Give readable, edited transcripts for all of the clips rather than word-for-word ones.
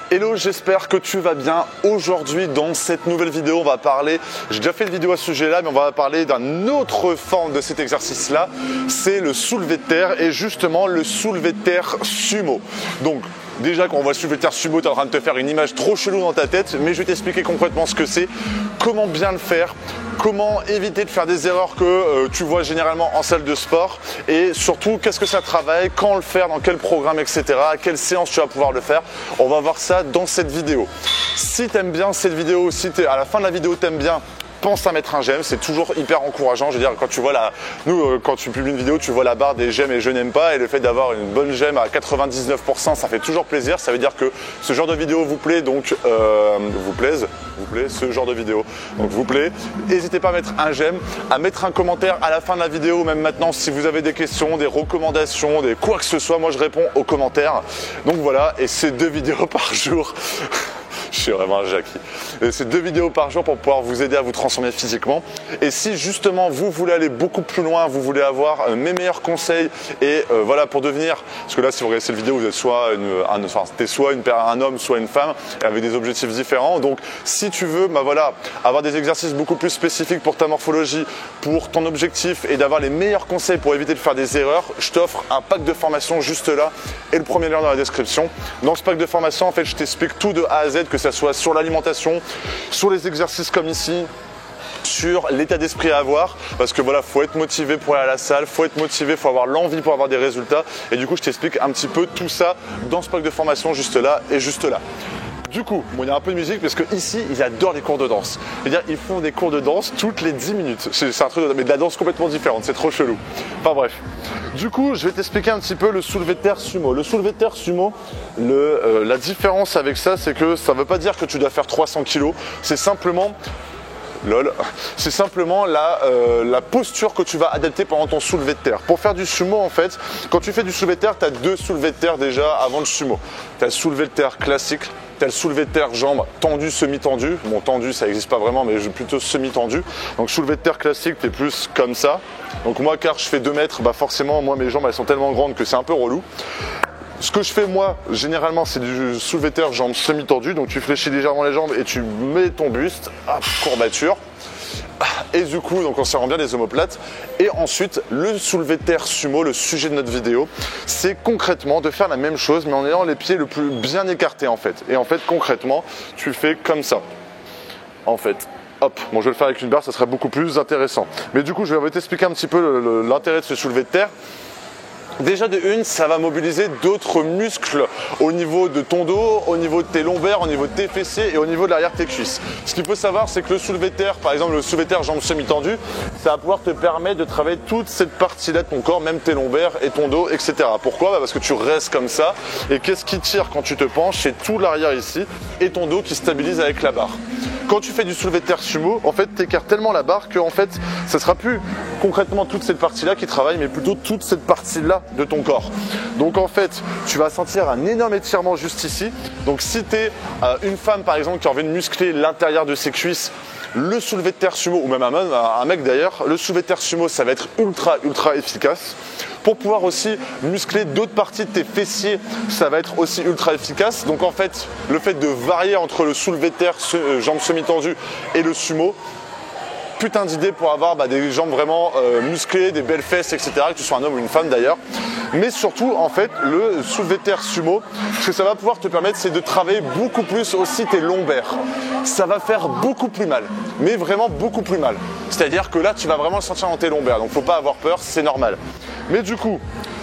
Hello, j'espère que tu vas bien. Aujourd'hui, dans cette nouvelle vidéo, on va parler, j'ai déjà fait une vidéo à ce sujet-là, mais on va parler d'une autre forme de cet exercice-là. C'est le soulevé de terre et justement le soulevé de terre sumo. Donc, déjà, quand on voit le soulevé de terre sumo, tu es en train de te faire une image trop chelou dans ta tête, mais je vais t'expliquer concrètement ce que c'est, comment bien le faire, comment éviter de faire des erreurs que tu vois généralement en salle de sport et surtout qu'est-ce que ça travaille, quand le faire, dans quel programme, etc. À quelle séance tu vas pouvoir le faire. On va voir ça dans cette vidéo. Si tu aimes bien cette vidéo, si à la fin de la vidéo tu aimes bien, pense à mettre un j'aime, c'est toujours hyper encourageant. Je veux dire, quand tu vois quand tu publies une vidéo, tu vois la barre des j'aime et je n'aime pas, et le fait d'avoir une bonne j'aime à 99%, ça fait toujours plaisir. Ça veut dire que ce genre de vidéo vous plaît, donc vous plaît ce genre de vidéo, donc vous plaît. N'hésitez pas à mettre un j'aime, à mettre un commentaire à la fin de la vidéo, même maintenant si vous avez des questions, des recommandations, des quoi que ce soit, moi je réponds aux commentaires. Donc voilà, et c'est 2 vidéos par jour. Je suis vraiment un Jackie. C'est 2 vidéos par jour pour pouvoir vous aider à vous transformer physiquement. Et si justement vous voulez aller beaucoup plus loin, vous voulez avoir mes meilleurs conseils et voilà, pour devenir, parce que là si vous regardez cette vidéo, vous êtes soit un homme, soit une femme, avec des objectifs différents. Donc si tu veux voilà, avoir des exercices beaucoup plus spécifiques pour ta morphologie, pour ton objectif et d'avoir les meilleurs conseils pour éviter de faire des erreurs, je t'offre un pack de formation juste là et le premier lien dans la description. Dans ce pack de formation, en fait, je t'explique tout de A à Z, que ça soit sur l'alimentation, sur les exercices comme ici, sur l'état d'esprit à avoir, parce que voilà, faut être motivé pour aller à la salle, faut être motivé, faut avoir l'envie pour avoir des résultats, et du coup je t'explique un petit peu tout ça dans ce pack de formation juste là et juste là. Du coup, bon, il y a un peu de musique parce que ici, ils adorent les cours de danse. C'est-à-dire, ils font des cours de danse toutes les 10 minutes. C'est un truc, mais de la danse complètement différente, c'est trop chelou. Enfin bref. Du coup, je vais t'expliquer un petit peu le soulevé de terre sumo. Le soulevé de terre sumo, la différence avec ça, c'est que ça ne veut pas dire que tu dois faire 300 kg. C'est simplement... c'est simplement la posture que tu vas adapter pendant ton soulevé de terre. Pour faire du sumo, en fait, quand tu fais du soulevé de terre, tu as 2 soulevés de terre déjà avant le sumo. Tu as le soulevé de terre classique, tu as le soulevé de terre jambes tendu, semi-tendu. Bon, tendu, ça n'existe pas vraiment, mais plutôt semi-tendu. Donc, soulevé de terre classique, tu es plus comme ça. Donc, moi, car je fais 2 mètres, bah forcément, moi, mes jambes, elles sont tellement grandes que c'est un peu relou. Ce que je fais moi, généralement, c'est du soulevé de terre jambes semi-tendues. Donc tu fléchis légèrement les jambes et tu mets ton buste, hop, courbature. Et du coup, donc on serre bien les omoplates. Et ensuite, le soulevé de terre sumo, le sujet de notre vidéo, c'est concrètement de faire la même chose, mais en ayant les pieds le plus bien écartés en fait. Et en fait, concrètement, tu fais comme ça. En fait. Hop, bon, je vais le faire avec une barre, ça serait beaucoup plus intéressant. Mais du coup, je vais t'expliquer un petit peu l'intérêt de ce soulevé de terre. Déjà de une, ça va mobiliser d'autres muscles au niveau de ton dos, au niveau de tes lombaires, au niveau de tes fessiers et au niveau de l'arrière de tes cuisses. Ce qu'il faut savoir, c'est que le soulevé de terre, par exemple le soulevé de terre jambes semi-tendues, ça va pouvoir te permettre de travailler toute cette partie-là de ton corps, même tes lombaires et ton dos, etc. Pourquoi ? Parce que tu restes comme ça et qu'est-ce qui tire quand tu te penches ? C'est tout l'arrière ici et ton dos qui stabilise avec la barre. Quand tu fais du soulevé de terre sumo, en fait, tu écartes tellement la barre que en fait, ça sera plus concrètement toute cette partie-là qui travaille, mais plutôt toute cette partie-là de ton corps. Donc en fait, tu vas sentir un énorme étirement juste ici. Donc si tu es une femme par exemple qui a envie de muscler l'intérieur de ses cuisses, le soulevé de terre sumo, ou même un mec d'ailleurs, le soulevé de terre sumo, ça va être ultra efficace. Pour pouvoir aussi muscler d'autres parties de tes fessiers, ça va être aussi ultra efficace. Donc en fait, le fait de varier entre le soulevé de terre, jambes semi-tendues et le sumo, putain d'idée pour avoir des jambes vraiment musclées, des belles fesses, etc. Que tu sois un homme ou une femme d'ailleurs. Mais surtout, en fait, le soulevé de terre sumo, ce que ça va pouvoir te permettre, c'est de travailler beaucoup plus aussi tes lombaires. Ça va faire beaucoup plus mal, mais vraiment beaucoup plus mal. C'est-à-dire que là, tu vas vraiment le sentir dans tes lombaires. Donc, faut pas avoir peur, c'est normal. Mais du coup,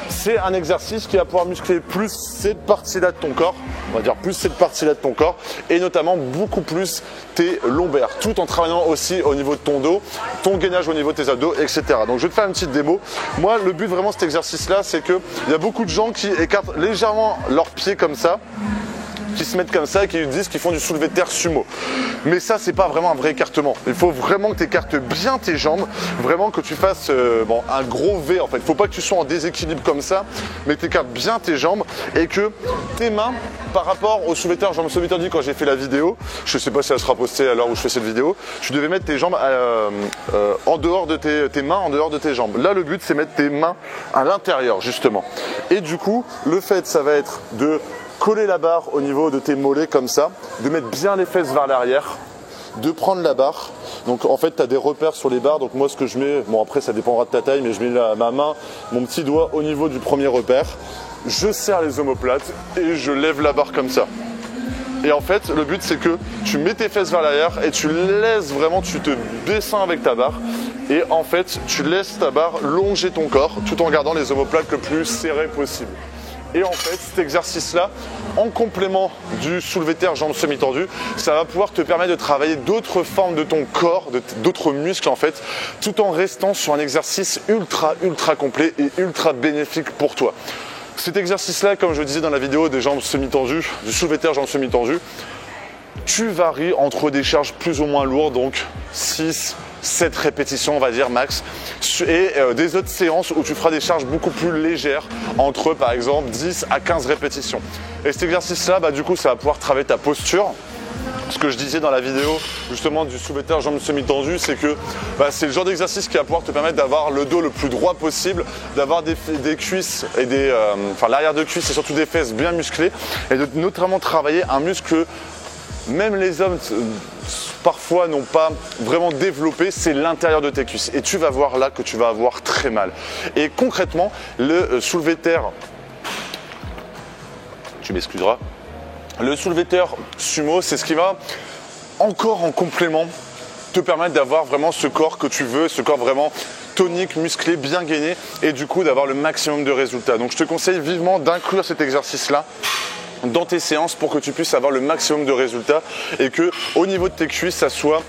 c'est un exercice qui va pouvoir muscler plus cette partie-là de ton corps, on va dire plus cette partie-là de ton corps, et notamment beaucoup plus tes lombaires, tout en travaillant aussi au niveau de ton dos, ton gainage au niveau de tes abdos, etc. Donc je vais te faire une petite démo. Moi, le but vraiment de cet exercice-là, c'est qu'il y a beaucoup de gens qui écartent légèrement leurs pieds comme ça, qui se mettent comme ça et qui disent qu'ils font du soulevé de terre sumo. Mais ça, c'est pas vraiment un vrai écartement. Il faut vraiment que tu écartes bien tes jambes, vraiment que tu fasses un gros V en fait. Il faut pas que tu sois en déséquilibre comme ça, mais que tu écartes bien tes jambes et que tes mains, par rapport au soulevé de terre jambes semi-tendues quand j'ai fait la vidéo, je sais pas si elle sera postée à l'heure où je fais cette vidéo, tu devais mettre tes jambes en dehors de tes mains, en dehors de tes jambes. Là, le but, c'est mettre tes mains à l'intérieur justement. Et du coup, le fait, ça va être de coller la barre au niveau de tes mollets comme ça, de mettre bien les fesses vers l'arrière, de prendre la barre. Donc en fait tu as des repères sur les barres, donc moi ce que je mets, bon après ça dépendra de ta taille, mais je mets ma main, mon petit doigt au niveau du premier repère, je serre les omoplates et je lève la barre comme ça. Et en fait le but c'est que tu mets tes fesses vers l'arrière et tu laisses vraiment, tu te descends avec ta barre et en fait tu laisses ta barre longer ton corps tout en gardant les omoplates le plus serrés possible. Et en fait, cet exercice-là, en complément du soulevé de terre jambes semi-tendues, ça va pouvoir te permettre de travailler d'autres formes de ton corps, d'autres muscles en fait, tout en restant sur un exercice ultra complet et ultra bénéfique pour toi. Cet exercice-là, comme je le disais dans la vidéo des jambes semi-tendues, du soulevé de terre jambes semi-tendues, tu varies entre des charges plus ou moins lourdes, donc 6, 7 répétitions on va dire max, et des autres séances où tu feras des charges beaucoup plus légères, entre par exemple 10 à 15 répétitions. Et cet exercice-là, du coup ça va pouvoir travailler ta posture. Ce que je disais dans la vidéo justement du soulevé de terre jambes semi-tendues, c'est que c'est le genre d'exercice qui va pouvoir te permettre d'avoir le dos le plus droit possible, d'avoir des cuisses et l'arrière de cuisse et surtout des fesses bien musclées, et de notamment travailler un muscle que même les hommes parfois n'ont pas vraiment développé, c'est l'intérieur de tes cuisses. Et tu vas voir là que tu vas avoir très mal. Et concrètement, le soulevé de terre, tu m'excuseras, le soulevé de terre sumo, c'est ce qui va encore en complément te permettre d'avoir vraiment ce corps que tu veux, ce corps vraiment tonique, musclé, bien gainé, et du coup d'avoir le maximum de résultats. Donc je te conseille vivement d'inclure cet exercice-là dans tes séances pour que tu puisses avoir le maximum de résultats et que au niveau de tes cuisses ça soit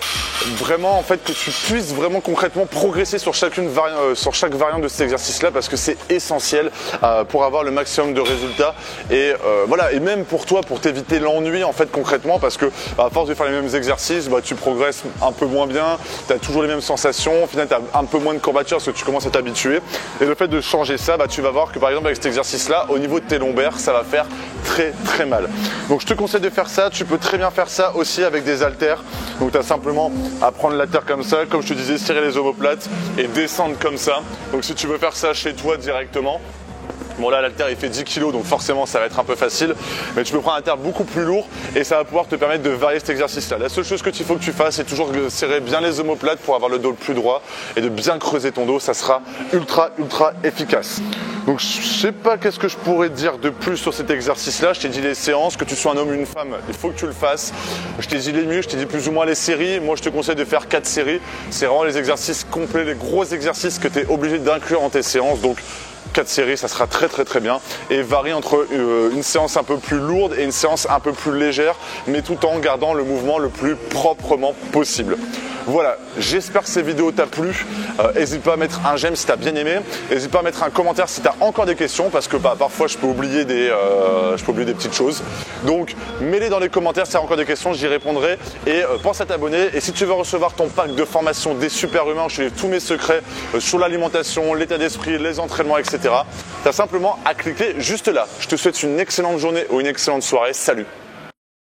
vraiment en fait que tu puisses vraiment concrètement progresser sur chaque variante de cet exercice là, parce que c'est essentiel pour avoir le maximum de résultats et voilà, et même pour toi pour t'éviter l'ennui en fait concrètement, parce que à force de faire les mêmes exercices tu progresses un peu moins bien, tu as toujours les mêmes sensations, au final tu as un peu moins de courbature parce que tu commences à t'habituer, et le fait de changer ça, tu vas voir que par exemple avec cet exercice là au niveau de tes lombaires ça va faire très mal. Donc je te conseille de faire ça. Tu peux très bien faire ça aussi avec des haltères. Donc tu as simplement à prendre l'haltère comme ça, comme je te disais, serrer les omoplates et descendre comme ça. Donc si tu veux faire ça chez toi directement, bon là l'haltère il fait 10 kg donc forcément ça va être un peu facile, mais tu peux prendre un haltère beaucoup plus lourd et ça va pouvoir te permettre de varier cet exercice là. La seule chose qu'il faut que tu fasses c'est toujours serrer bien les omoplates pour avoir le dos le plus droit et de bien creuser ton dos, ça sera ultra efficace. Donc je sais pas qu'est-ce que je pourrais te dire de plus sur cet exercice là. Je t'ai dit les séances, que tu sois un homme ou une femme, il faut que tu le fasses. Je t'ai dit les mieux, je t'ai dit plus ou moins les séries. Moi je te conseille de faire 4 séries, c'est vraiment les exercices complets, les gros exercices que tu es obligé d'inclure dans tes séances. Donc 4 séries, ça sera très bien, et varie entre une séance un peu plus lourde et une séance un peu plus légère, mais tout en gardant le mouvement le plus proprement possible. Voilà, j'espère que cette vidéo t'a plu. N'hésite pas à mettre un j'aime si tu as bien aimé. N'hésite pas à mettre un commentaire si tu as encore des questions, parce que parfois je peux oublier des petites choses. Donc mets-les dans les commentaires si tu as encore des questions, j'y répondrai. Et pense à t'abonner. Et si tu veux recevoir ton pack de formation des super humains, je te livre tous mes secrets sur l'alimentation, l'état d'esprit, les entraînements, etc. Tu as simplement à cliquer juste là. Je te souhaite une excellente journée ou une excellente soirée. Salut!